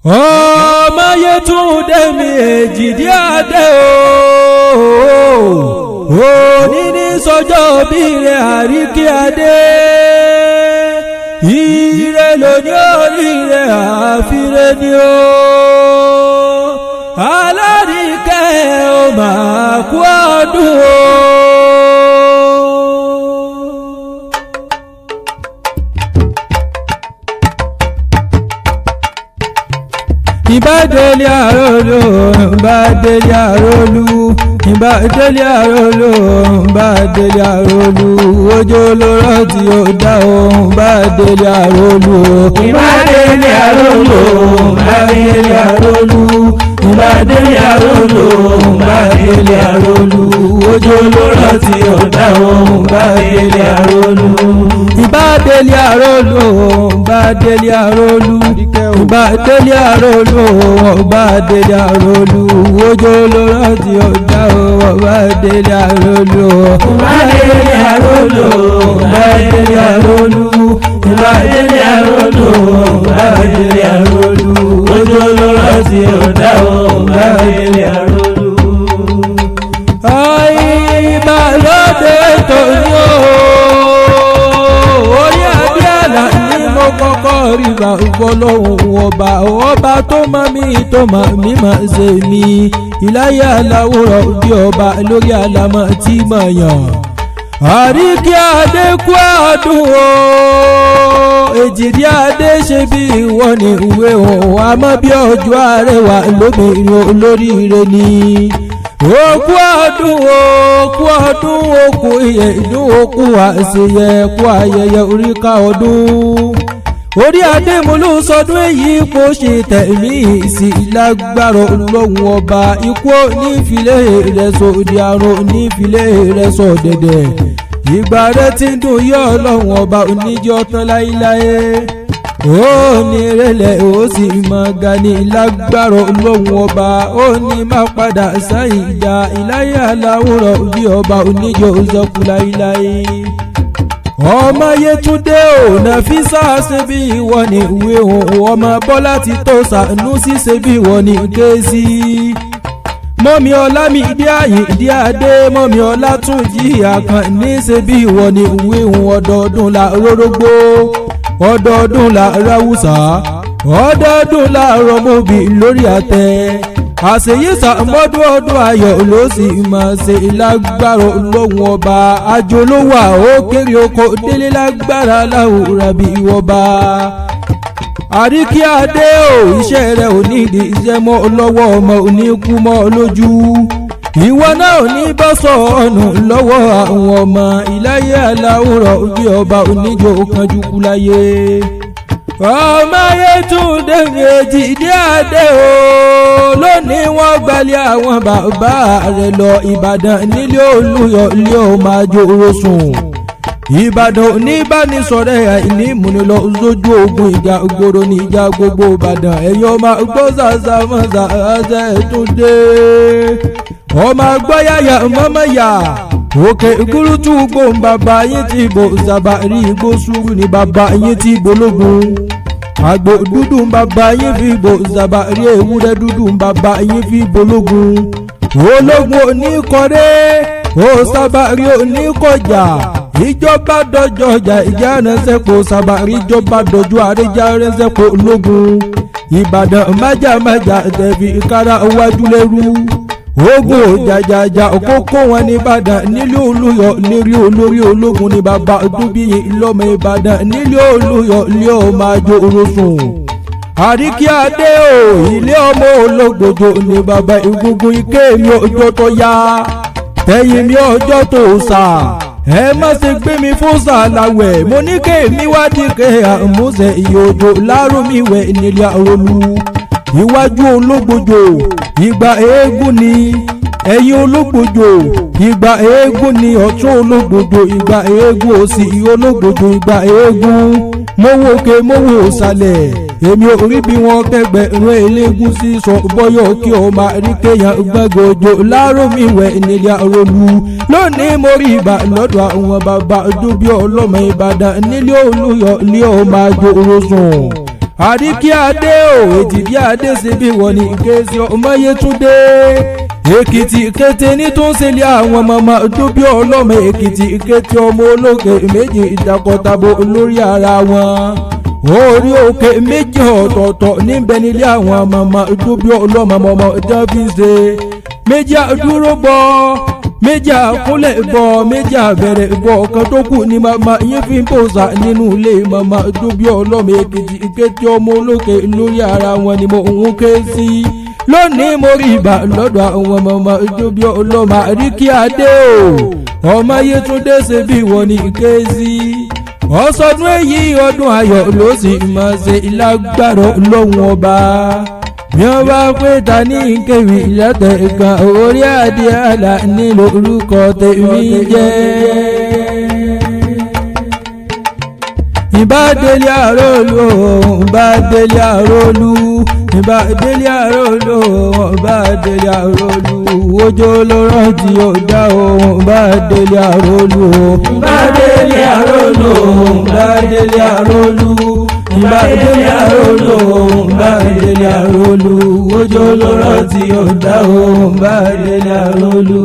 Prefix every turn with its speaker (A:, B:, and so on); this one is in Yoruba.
A: ọmọ Yétúndé mi Èjìdí Adé òní ní sọjọ́ bí rẹ̀ Àríkí Adé ire lóní orí rẹ̀ àfiré ni ó Alárìíkẹ́ ó máa kú ọdún o. Ìbádélé àrólò ìbádélé àrólù ìbádélé àrólò ìbádélé àrólù ojú olóró tí ó dá ohun ìbádélé àrólù ìbádélé àrólò ìbádélé àrólù ìbádélé àrólò ìbádélé àrólù ojú olóró tí ó dá ohun ìbádélé àrólù ìbádélé àrólò ìbádélé àrólù ìbádélé àrólù ìbádélé àrólù ojú olóró tí ó dá ohun ìbádélé àrólù ìbádélé àrólù ìbádélé àrólù ìbádélé àrólù ìbádélé àrólù ojú olóró tí ó dá ohun ìbádélé àrólù. Ìbálòdé tòní o orí adé àlà ni mo kọ́kọ́ rí bá Ọlọ́hun ọba tó mọ̀ mí tó mọ̀ mí mọ̀ ṣe mí ìláyà aláwòrán bí ọba lórí àlámọ̀ tí mọ̀ yàn. Àríkí Adé kú ọdún o Èjìdí Adé ṣe bí ìwọ ní ìwé òun àmọ́ bí ọjọ́ àrẹwà lóbìnrin olóríire ni. Òkú ọdún òkú ọdún òkú ìyẹ̀dún òkú àṣeyẹ kú ayẹyẹ oríkà ọdún. Orí adé mo ló sọdún èyí kò ṣe tẹ̀mí sí lágbára Ọlọ́hun ọba ikú onífilé rẹ̀ sòdì àrùn onífilé rẹ̀ sọ̀dẹ̀dẹ̀. Ìgbà rẹ̀ ti ń dùn yọ Ọlọ́hun ọba oníjọ́ tán láíláí. Ó ní rẹ̀lẹ̀ ó sì máa ga ní lágbára Ọlọ́hun ọba ó ní máa padà sáyìn ìjà ìláyà aláwòrán bí ọba oníjọ́ òzọ́kù láíláí. Ọmọ Yétúndé ò Nàfísà ṣe bí ìwọ ní ìwé òun ọmọ Bọ́lá ti tó Sànúsí ṣe bí ìwọ ní Kéésì. Mọ́mí Ọlámídé Àyìndé Adé mọ́mí Ọlátúnjí Àkànní ṣe bí ìwọ ní ìwé òun ọdọọdún la rórógbó ọdọọdún la ráwùsà ọdọọdún la rọmọbì lórí àtẹ àṣeyísà mọ́dún ọdún ayọ̀ ló sì máa ṣe lágbára Ọlọ́hun ọba àjò ló wà ó kéré oko délé lágbára láwùrà bí ìwọba. Àríkí Adé ò iṣẹ́ rẹ̀ ò ní ìdí iṣẹ́ mọ́ lọ́wọ́ ọmọ òní kú mọ́ lójú ìwọ náà ò ní bọ́ sọ̀nù lọ́wọ́ àwọn ọmọ ìláyé aláwòrán bí ọba oníjó kanjú kú láyé. Ọmọ Yétúndé Èjìdí Adé o lónìí wọ́n gbalẹ̀ àwọn bàbá rẹ̀ lọ Ìbàdàn nílé Olúyọ̀ ilé ọmọ àjòrò sùn. Ìbàdàn oníbánisọ̀rẹ́ àìní ìmúnilọ sójú ogun ìjà ògbòrò ní ìjà gbogbo Ìbàdàn ẹ̀yọ́ máa gbọ́ sàṣà mọ́sà àṣẹ Túndé ọmọ agbáyàyà mọ́mọ́yà òkè gúrútù gbòm bàbá yín ti bò Sàbàrí igbó sùúrù ní bàbá yín ti bológun àgbò dúdú bàbá yín fi bò Sàbàrí ewúrẹ́ dúdú bàbá yín fi bológun ológun oníkọ̀rẹ́ ó Sàbàrí oníkọ̀jà ìjọba dọjọ́ ọjà ìjà ránṣẹ́pọ̀ Sàbàrí ìjọba dọjọ́ àríjà ránṣẹ́pọ̀ ológun Ìbàdàn májàmájà tẹ̀fì kára wájú lẹ́rú ogun jàjàjà òkókó wọn ní Ìbàdàn nílé Olúyọ̀ lérí olórí ológun ní bàbá dúbíyìn ìlọ́mọ Ìbàdàn nílé Olúyọ̀ ilé ọmọ àjòrò sùn. Àríkí Adé o ilé ọmọ ológbòjò ní bàbá Egungun ike mi ọjọ́ tó yá tẹ̀yìn mi ọjọ́ tó sà ẹ má ṣe gbé mi fún sàlàwẹ̀ mo ní kéèmí wá dìkẹ́ àmúṣe ìyòjò lárúmi wẹ̀ nílẹ̀ àrólú iwájú ológbòjò ìgbà eégún ni ẹ̀yìn ológbòjò ìgbà eégún ni ọ̀tún ológbòjò ìgbà eégún òsì ológbòjò ìgbà eégún mówó òkè mówó òsàlẹ̀ èmi ò rí bí wọn kẹgbẹ̀rún eléégún sí sọ bọ́yọ̀ kí o máa rí kéèyàn gbẹ́gòjò láròmí wẹ̀ nílẹ̀ àrólú lónìí mo rí ìbà lọ́dọ̀ àwọn bàbá dúbí ọlọ́mọ Ìbàdàn nílé Olúyọ̀ ní ọmọ àjòrò sùn. àríkí adé o èjìdí adé ṣe bí wọ́n ní kéésì ọmọ Yétúndé èkìtì kété ní tó ń ṣẹlẹ̀ àwọn mọ̀mọ́ tó bí ọlọ́mọ èkìtì kété ọmọ olókè méjì ìdàkọ̀tàbò lórí ara wọn orí òkè méjì ọ̀tọ̀ọ̀tọ̀ níbẹ̀ nílé àwọn mọ̀mọ́ tó bí ọlọ́mọ mọ̀mọ́ jábíṣe méjì àdúró bọ́ méjì àkúnlẹ̀ bọ́ méjì àbẹ̀rẹ̀ bọ́ ọ̀kan tó kù ní màmá yín fi ń bòsà nínú ilé màmá tó bí ọlọ́mọ èkìtì kété ọmọ olókè lórí ara wọn ni mo ń ké sí lónìí mo rí ibà lọ́dọ̀ àwọn mọ̀mọ́ tó bí ọlọ́mọ àríkí adé o ọmọ Yétúndé ṣe bí wọ́n ní ké sí ọ̀sọ̀dún èyí ọdún ayọ̀ ló sì máa ṣe lágbára lọ́hùn ọba mi ò bá pé ta ní kéwì lẹ́tẹ̀ kan orí adé àlà nílò orúkọ tèmi jẹ́ ìbádélé àrólú ìbádélé àrólú ìbádélé àrólú ìbádélé àrólú ojú olóró tí ó dá ohun ìbádélé àrólú ìbádélé àrólú ìbádélé àrólú ìbádélé àrólú ìbádélé àrólú ojú olóró tí ó dá ohun ìbádélé àrólú.